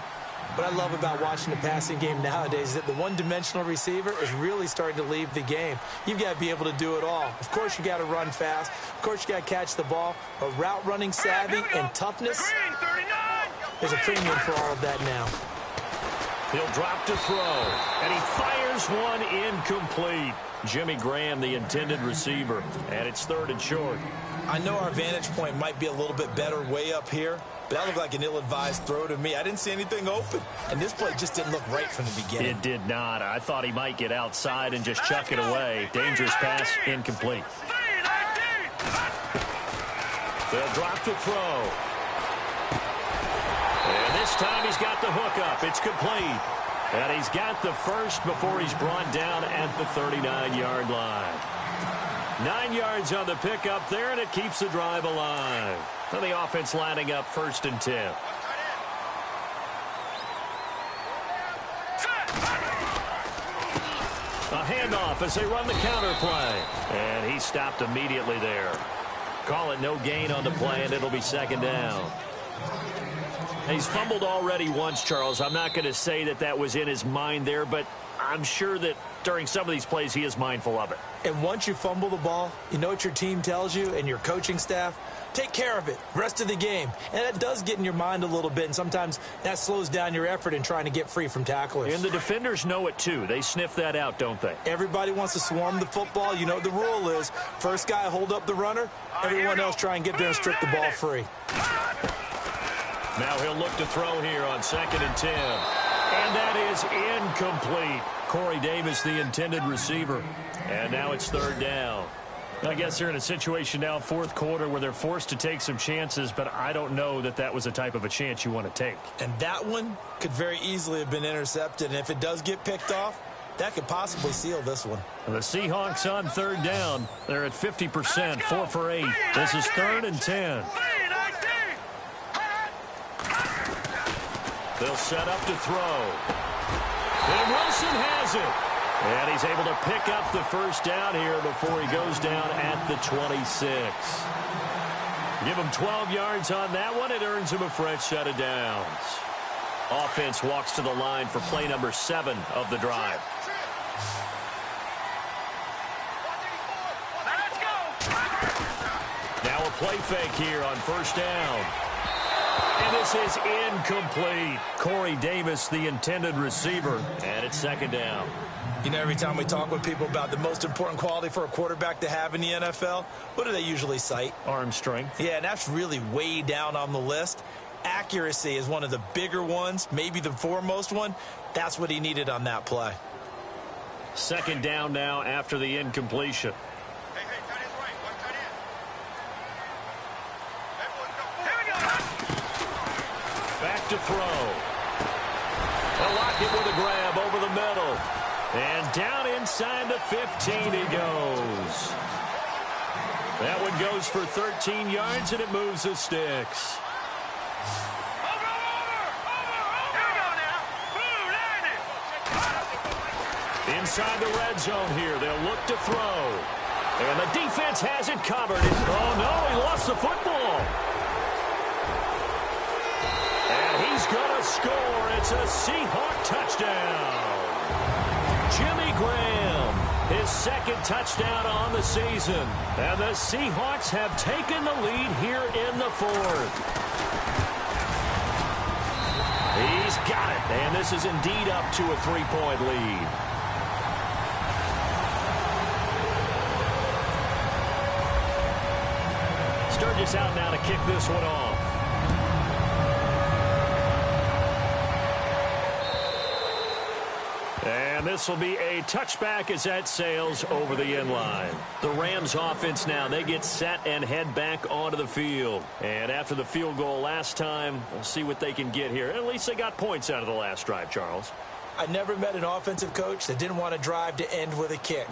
What I love about watching the passing game nowadays is that the one-dimensional receiver is really starting to leave the game. You've got to be able to do it all. Of course, you got to run fast. Of course, you got to catch the ball. But route running savvy and toughness, there's a premium for all of that now. He'll drop to throw, and he fires one incomplete. Jimmy Graham, the intended receiver, and it's third and short. I know our vantage point might be a little bit better way up here, but that looked like an ill-advised throw to me. I didn't see anything open, and this play just didn't look right from the beginning. It did not. I thought he might get outside and just chuck it away. Dangerous pass, incomplete. They'll drop to throw. And this time he's got the hook up. It's complete. And he's got the first before he's brought down at the 39-yard line. 9 yards on the pickup there, and it keeps the drive alive. And the offense lining up first and 10. A handoff as they run the counter play. And he stopped immediately there. Call it no gain on the play, and it'll be second down. He's fumbled already once, Charles. I'm not going to say that that was in his mind there, but I'm sure that during some of these plays he is mindful of it. And once you fumble the ball, you know what your team tells you and your coaching staff? Take care of it. Rest of the game. And that does get in your mind a little bit, and sometimes that slows down your effort in trying to get free from tacklers. And the defenders know it, too. They sniff that out, don't they? Everybody wants to swarm the football. You know what the rule is. First guy hold up the runner. Everyone else try and get there and strip the ball free. Now he'll look to throw here on second and 10. And that is incomplete. Corey Davis, the intended receiver. And now it's third down. I guess they're in a situation now, fourth quarter, where they're forced to take some chances, but I don't know that that was a type of a chance you want to take. And that one could very easily have been intercepted. And if it does get picked off, that could possibly seal this one. And the Seahawks on third down. They're at 50%, 4 for 8. This is third and 10. They'll set up to throw. And Wilson has it. And he's able to pick up the first down here before he goes down at the 26. Give him 12 yards on that one. It earns him a fresh set of downs. Offense walks to the line for play number 7 of the drive. Now a play fake here on first down. And this is incomplete. Corey Davis, the intended receiver. And it's second down. You know, every time we talk with people about the most important quality for a quarterback to have in the NFL, what do they usually cite? Arm strength. Yeah, and that's really way down on the list. Accuracy is one of the bigger ones, maybe the foremost one. That's what he needed on that play. Second down now after the incompletion. Hey, tight end's right. One tight end. Hey, boys, go. Here we go. Back to throw. Lockett with a grab over the middle. And down inside the 15 he goes. That one goes for 13 yards, and it moves the sticks. Over. Here we go now. Boom, landed. Inside the red zone here, they'll look to throw. And the defense has it covered. Oh, no, he lost the football. And he's going to score. It's a Seahawk touchdown. Jimmy Graham, his second touchdown on the season. And the Seahawks have taken the lead here in the fourth. He's got it. And this is indeed up to a 3-point lead. Sturgis out now to kick this one off. And this will be a touchback as that sails over the end line. The Rams offense now, they get set and head back onto the field. And after the field goal last time, we'll see what they can get here. At least they got points out of the last drive, Charles. I never met an offensive coach that didn't want to drive to end with a kick.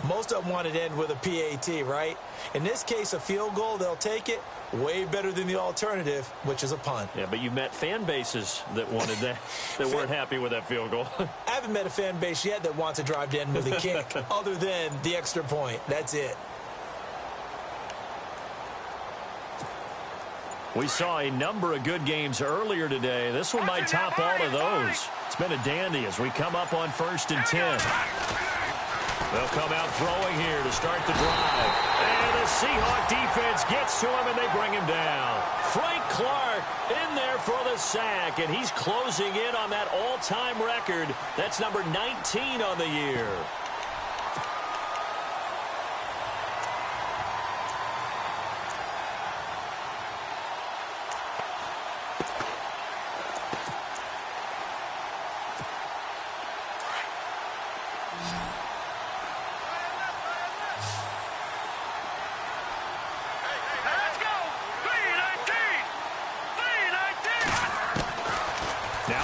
Most of them wanted to end with a PAT, right? In this case, a field goal, they'll take it. Way better than the alternative, which is a punt. Yeah, but you met fan bases that wanted that, that weren't happy with that field goal. I haven't met a fan base yet that wants to drive to end with a kick, other than the extra point. That's it. We saw a number of good games earlier today. This one might top all of those. It's been a dandy as we come up on 1st and 10. They'll come out throwing here to start the drive. And the Seahawk defense gets to him, and they bring him down. Frank Clark in there for the sack, and he's closing in on that all-time record. That's number 19 on the year.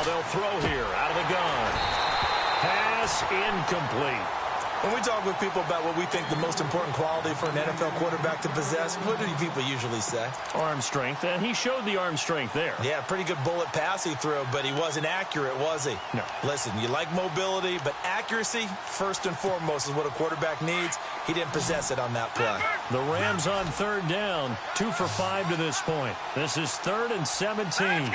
They'll throw here out of the gun. Pass incomplete. When we talk with people about what we think the most important quality for an NFL quarterback to possess, what do people usually say? Arm strength, and he showed the arm strength there. Yeah, pretty good bullet pass he threw, but he wasn't accurate, was he? No. Listen, you like mobility, but accuracy, first and foremost, is what a quarterback needs. He didn't possess it on that play. The Rams on 3rd down, 2 for 5 to this point. This is 3rd and 17.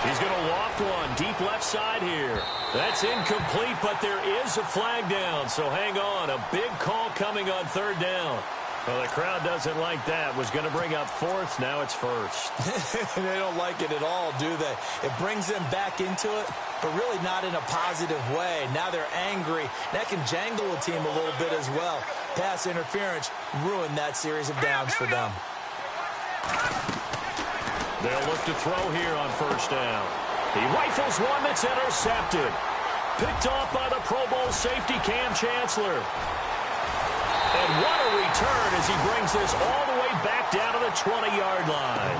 He's going to loft one deep left side here. That's incomplete, but there is a flag down, so hang on. A big call coming on 3rd down. Well, the crowd doesn't like that. Was going to bring up 4th. Now it's 1st. They don't like it at all, do they? It brings them back into it, but really not in a positive way. Now they're angry. That can jangle a team a little bit as well. Pass interference ruined that series of downs for them. They'll look to throw here on 1st down. He rifles one that's intercepted. Picked off by the Pro Bowl safety Cam Chancellor. And what a return as he brings this all the way back down to the 20-yard line.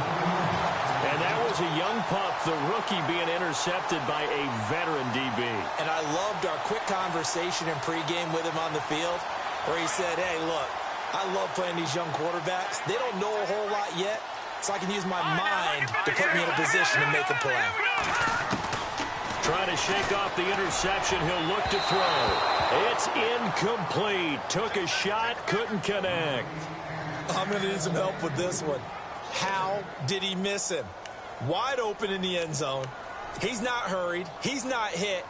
And that was a young pup, the rookie, being intercepted by a veteran DB. And I loved our quick conversation in pregame with him on the field where he said, hey, look, I love playing these young quarterbacks. They don't know a whole lot yet, so I can use my mind to put me in a position to make a play. Trying to shake off the interception. He'll look to throw. It's incomplete. Took a shot, couldn't connect. I'm going to need some help with this one. How did he miss him? Wide open in the end zone. He's not hurried. He's not hit.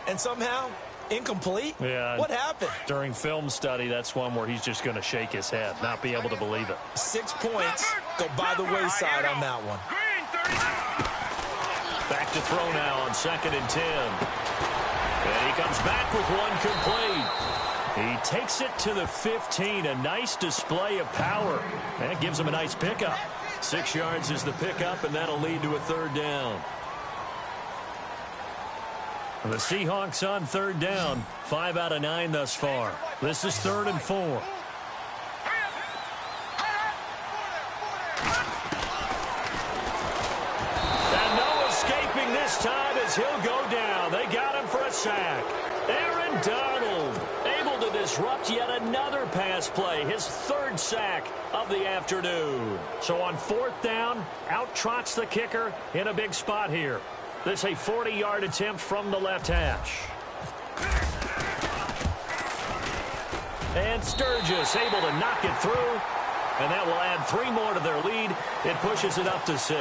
And somehow Incomplete? Yeah. What happened? During film study, that's one where he's just going to shake his head, not be able to believe it. 6 points go by the wayside on that one. Back to throw now on 2nd and 10. And he comes back with one complete. He takes it to the 15. A nice display of power. That gives him a nice pickup. 6 yards is the pickup, and that'll lead to a 3rd down. The Seahawks on 3rd down. 5 out of 9 thus far. This is 3rd and 4. And no escaping this time as he'll go down. They got him for a sack. Aaron Donald able to disrupt yet another pass play. His 3rd sack of the afternoon. So on 4th down, out trots the kicker in a big spot here. This a 40-yard attempt from the left hash. And Sturgis able to knock it through. And that will add 3 more to their lead. It pushes it up to 6.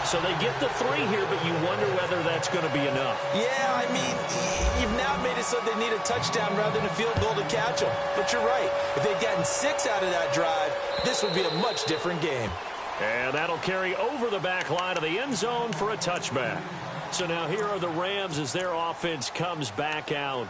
So they get the 3 here, but you wonder whether that's going to be enough. Yeah, I mean, you've now made it so they need a touchdown rather than a field goal to catch them. But you're right. If they'd gotten 6 out of that drive, this would be a much different game. And that'll carry over the back line of the end zone for a touchback. So now here are the Rams as their offense comes back out.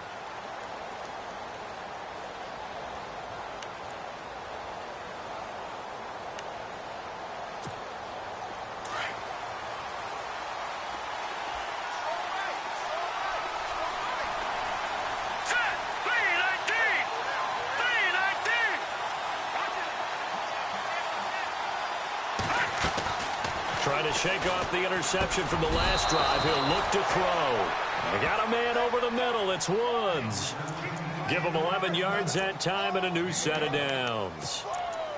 Trying to shake off the interception from the last drive. He'll look to throw. They got a man over the middle. It's Woods. Give him 11 yards that time and a new set of downs.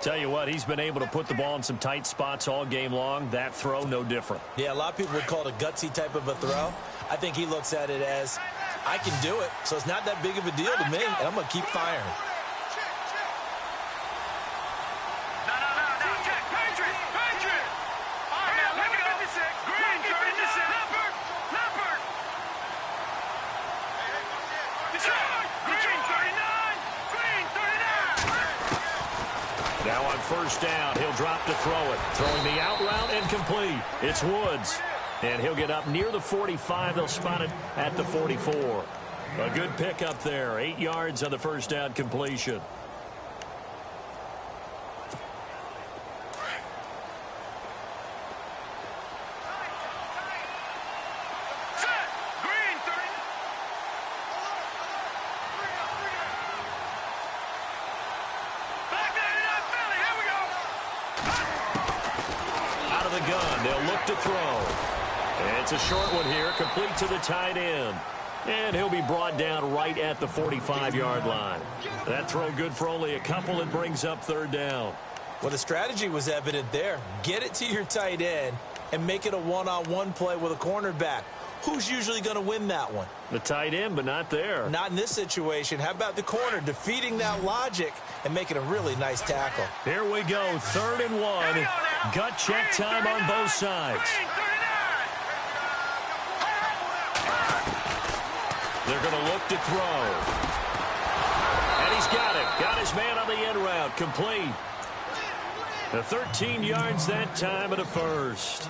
Tell you what, he's been able to put the ball in some tight spots all game long. That throw, no different. Yeah, a lot of people would call it a gutsy type of a throw. I think he looks at it as, I can do it, so it's not that big of a deal to me, and I'm going to keep firing. Now on 1st down, he'll drop to throw it. Throwing the out route incomplete. It's Woods. And he'll get up near the 45. They'll spot it at the 44. A good pickup there. 8 yards on the 1st down completion. To throw. It's a short one here, complete to the tight end. And he'll be brought down right at the 45-yard line. That throw good for only a couple. It brings up 3rd down. Well, the strategy was evident there. Get it to your tight end and make it a one-on-one play with a cornerback. Who's usually going to win that one? The tight end, but not there. Not in this situation. How about the corner defeating that logic and making a really nice tackle? Here we go, 3rd and 1. Gut check time on both sides. They're going to look to throw. And he's got it. Got his man on the end route. Complete. The 13 yards that time and a 1st.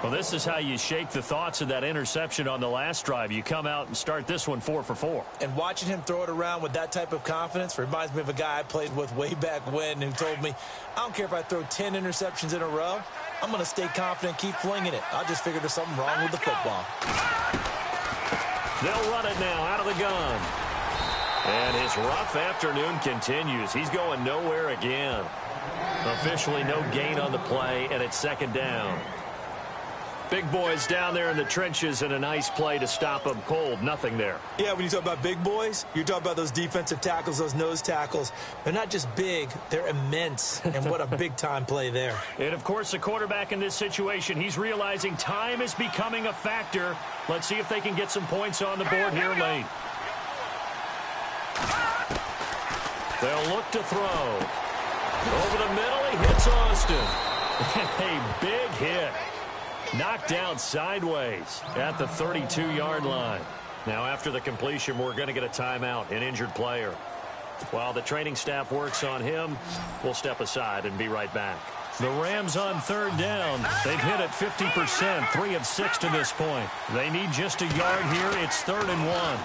Well, this is how you shake the thoughts of that interception on the last drive. You come out and start this one 4 for 4. And watching him throw it around with that type of confidence reminds me of a guy I played with way back when who told me, I don't care if I throw 10 interceptions in a row. I'm going to stay confident, keep flinging it. I just figured there's something wrong with the football. They'll run it now out of the gun. And his rough afternoon continues. He's going nowhere again. Officially no gain on the play, and it's 2nd down. Big boys down there in the trenches and a nice play to stop them cold. Nothing there. Yeah, when you talk about big boys, you're talking about those defensive tackles, those nose tackles. They're not just big, they're immense. And what a big-time play there. And, of course, the quarterback in this situation, he's realizing time is becoming a factor. Let's see if they can get some points on the board here late. They'll look to throw. Over the middle, he hits Austin. A big hit. Knocked out sideways at the 32-yard line. Now, after the completion, we're going to get a timeout, an injured player. While the training staff works on him, we'll step aside and be right back. The Rams on third down. They've hit it 50%, 3 of 6 to this point. They need just a yard here. It's 3rd and 1.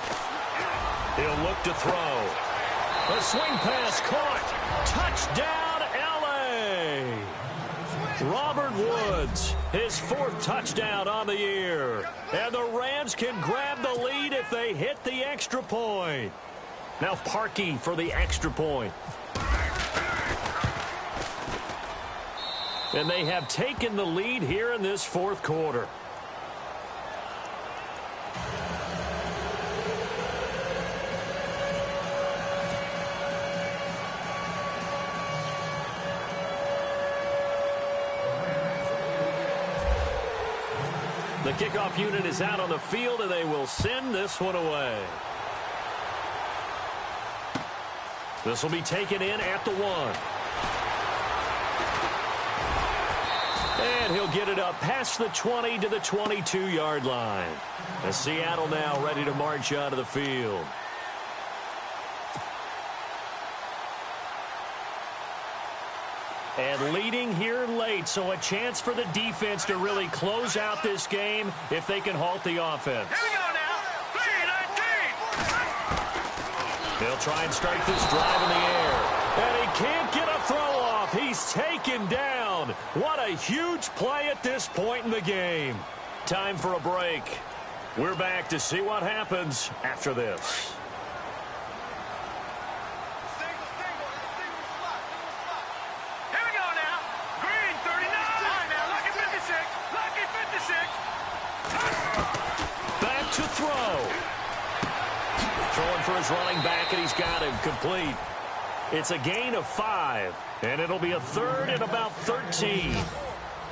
He'll look to throw. A swing pass caught. Touchdown, L.A. Robert Woods, his 4th touchdown on the year. And the Rams can grab the lead if they hit the extra point. Now Parkey for the extra point. And they have taken the lead here in this 4th quarter. The kickoff unit is out on the field, and they will send this one away. This will be taken in at the 1. And he'll get it up past the 20 to the 22-yard line. As Seattle now ready to march out of the field. And leading here late, so a chance for the defense to really close out this game if they can halt the offense. Here we go now. 3-19. They'll try and start this drive in the air. And he can't get a throw off. He's taken down. What a huge play at this point in the game. Time for a break. We're back to see what happens after this. Here we go now. Green 39. All right now, lucky 56. Lucky 56. Back to throw. Throwing for his running back, and he's got him complete. It's a gain of 5, and it'll be a 3rd and about 13.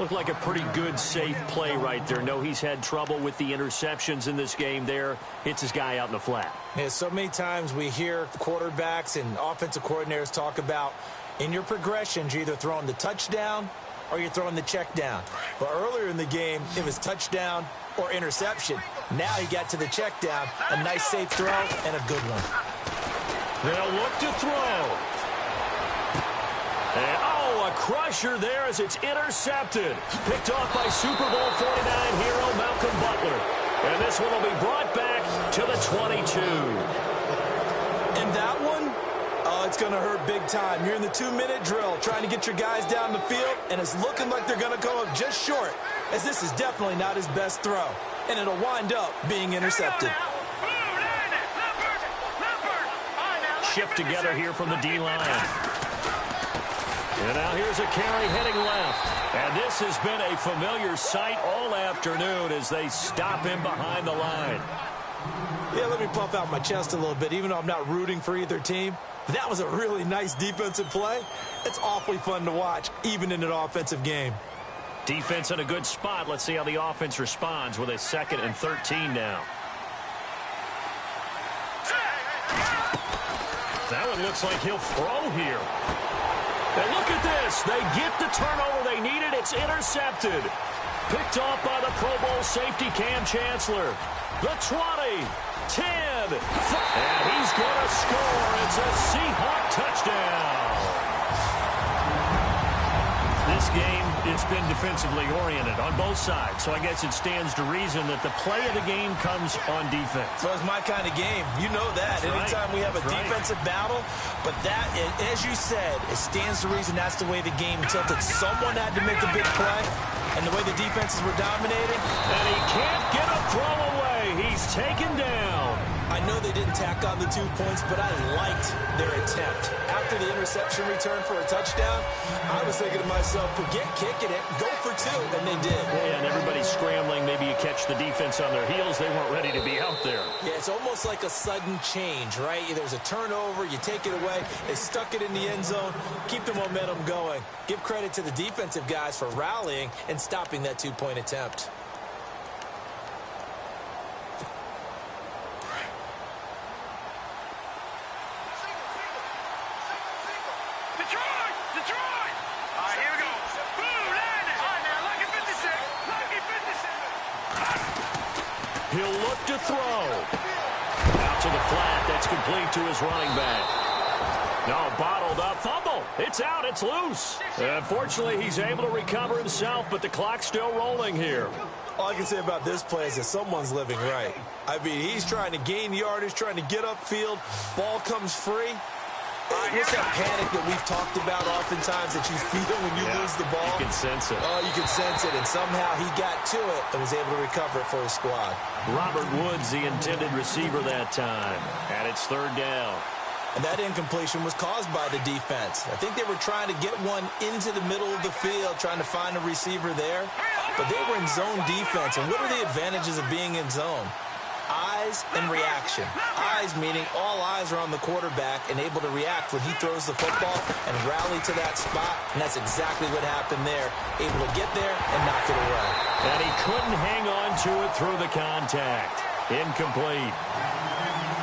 Looked like a pretty good, safe play right there. No, he's had trouble with the interceptions in this game there. Hits his guy out in the flat. Yeah, so many times we hear quarterbacks and offensive coordinators talk about in your progressions, you're either throwing the touchdown or you're throwing the check down. But earlier in the game, it was touchdown or interception. Now he got to the check down, a nice safe throw and a good one. They'll look to throw. And, a crusher there as it's intercepted. Picked off by Super Bowl 49 hero Malcolm Butler. And this one will be brought back to the 22. And that one, it's going to hurt big time. You're in the 2-minute drill trying to get your guys down the field, and it's looking like they're going to come up just short, as this is definitely not his best throw. And it'll wind up being intercepted. Shift together here from the D-line. And now here's a carry heading left. And this has been a familiar sight all afternoon as they stop him behind the line. Yeah, let me puff out my chest a little bit, even though I'm not rooting for either team. That was a really nice defensive play. It's awfully fun to watch, even in an offensive game. Defense in a good spot. Let's see how the offense responds with a 2nd and 13 now. That one looks like he'll throw here. And look at this. They get the turnover they needed. It's intercepted. Picked off by the Pro Bowl safety Cam Chancellor. The 20, 10, and he's going to score. It's a Seahawk touchdown. This game, it's been defensively oriented on both sides, so I guess it stands to reason that the play of the game comes on defense. Well, it's my kind of game. You know that. That's Anytime we have a defensive battle, but that, as you said, it stands to reason that's the way the game tilted. Someone had to make a big play, and the way the defenses were dominating. And he can't get a throw away. He's taken down. I know they didn't tack on the 2 points, but I liked their attempt. After the interception return for a touchdown, I was thinking to myself, forget kicking it, go for 2, and they did. Yeah, and everybody's scrambling. Maybe you catch the defense on their heels. They weren't ready to be out there. Yeah, it's almost like a sudden change, right? There's a turnover, you take it away, they stuck it in the end zone, keep the momentum going. Give credit to the defensive guys for rallying and stopping that 2-point attempt. Detroit! All right, here we go. Boom, landed. All right, now, lucky 56. Lucky 56. He'll look to throw. Out to the flat. That's complete to his running back. No, bottled up. Fumble. It's out. It's loose. Fortunately, he's able to recover himself, but the clock's still rolling here. All I can say about this play is that someone's living right. I mean, he's trying to gain yardage, trying to get upfield. Ball comes free. What's that panic that we've talked about oftentimes that you feel when you lose the ball? You can sense it. Oh, you can sense it, and somehow he got to it and was able to recover it for his squad. Robert Woods, the intended receiver that time. And it's third down. And that incompletion was caused by the defense. I think they were trying to get one into the middle of the field, trying to find a receiver there. But they were in zone defense. And what are the advantages of being in zone? Eyes and reaction. Eyes meaning all eyes are on the quarterback and able to react when he throws the football and rally to that spot. And that's exactly what happened there. Able to get there and knock it away. And he couldn't hang on to it through the contact. Incomplete.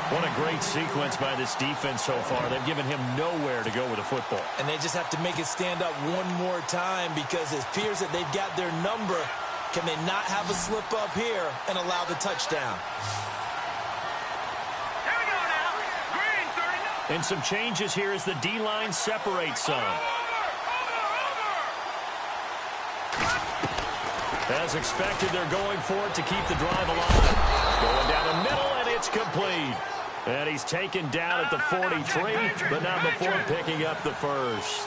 What a great sequence by this defense so far. They've given him nowhere to go with the football. And they just have to make it stand up one more time because it appears that they've got their number. Can they not have a slip up here and allow the touchdown? Here we go now. Green, 39. And some changes here as the D-line separates some. As expected, they're going for it to keep the drive alive. Going down the middle, and it's complete. And he's taken down at the 43, but not before picking up the first.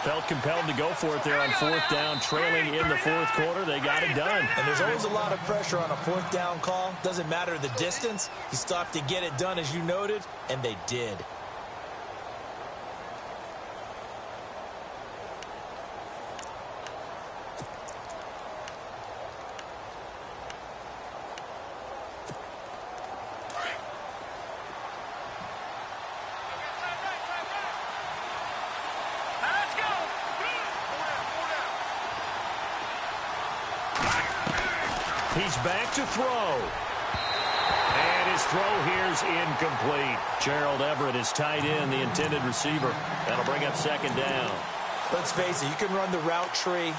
Felt compelled to go for it there on fourth down, trailing in the fourth quarter. They got it done. And there's always a lot of pressure on a fourth down call. Doesn't matter the distance. He stopped to get it done, as you noted, and they did. He's back to throw. And his throw here's incomplete. Gerald Everett is tight end, the intended receiver. That'll bring up second down. Let's face it, you can run the route tree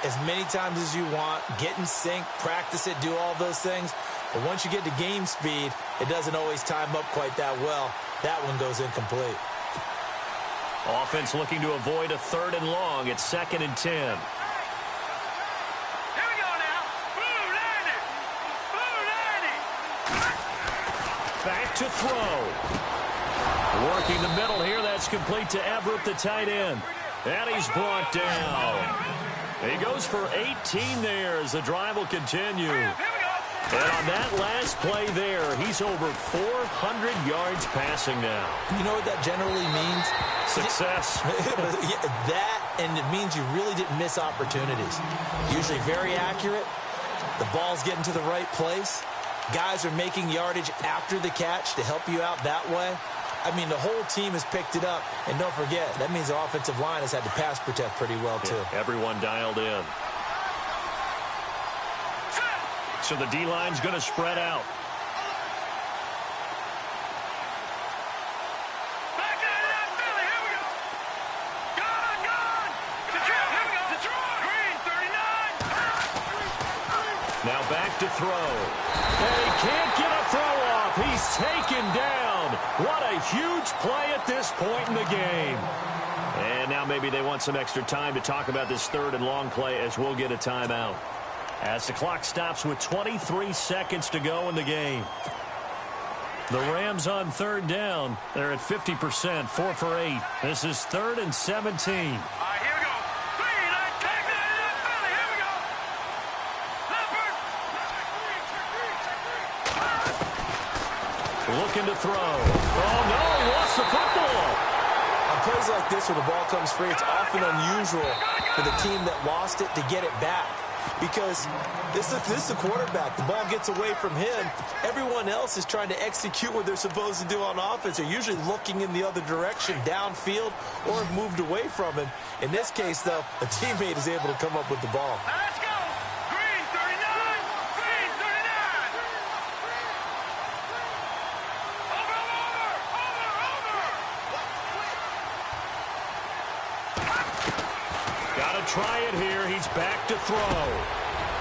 as many times as you want, get in sync, practice it, do all those things. But once you get to game speed, it doesn't always time up quite that well. That one goes incomplete. Offense looking to avoid a third and long. It's 2nd and 10. Back to throw. Working the middle here. That's complete to Everett, the tight end. And he's brought down. He goes for 18 there as the drive will continue. And on that last play there, he's over 400 yards passing now. You know what that generally means? Success. That, and it means you really didn't miss opportunities. Usually very accurate. The ball's getting to the right place. Guys are making yardage after the catch to help you out that way. I mean, the whole team has picked it up. And don't forget, that means the offensive line has had to pass protect pretty well, too. Yeah, everyone dialed in. So the D-line's going to spread out. Back in that Philly. Here we go. Gone. Detroit. Here we go. Detroit. Green, 39. Now back to throw. And he can't get a throw off. He's taken down. What a huge play at this point in the game. And now maybe they want some extra time to talk about this third and long play as we'll get a timeout. As the clock stops with 23 seconds to go in the game. The Rams on third down. They're at 50%, 4 for 8. This is 3rd and 17. All right, here we go. Green, attack that Philly. Here we go. Leopard. Looking to throw. Oh, no, he lost the football. On plays like this where the ball comes free, it's often unusual for the team that lost it to get it back. Because this is the quarterback. The ball gets away from him. Everyone else is trying to execute what they're supposed to do on offense. They're usually looking in the other direction, downfield, or have moved away from him. In this case, though, a teammate is able to come up with the ball. Let's go. Green, 39. Green, 39. Over. Got to try it here. He's back to throw.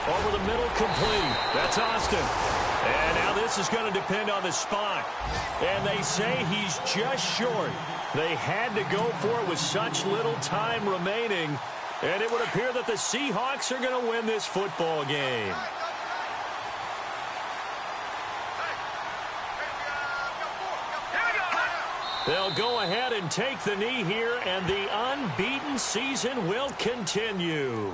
Over the middle, complete. That's Austin. And now this is going to depend on the spot. And they say he's just short. They had to go for it with such little time remaining. And it would appear that the Seahawks are going to win this football game. They'll go ahead and take the knee here, and the unbeaten season will continue.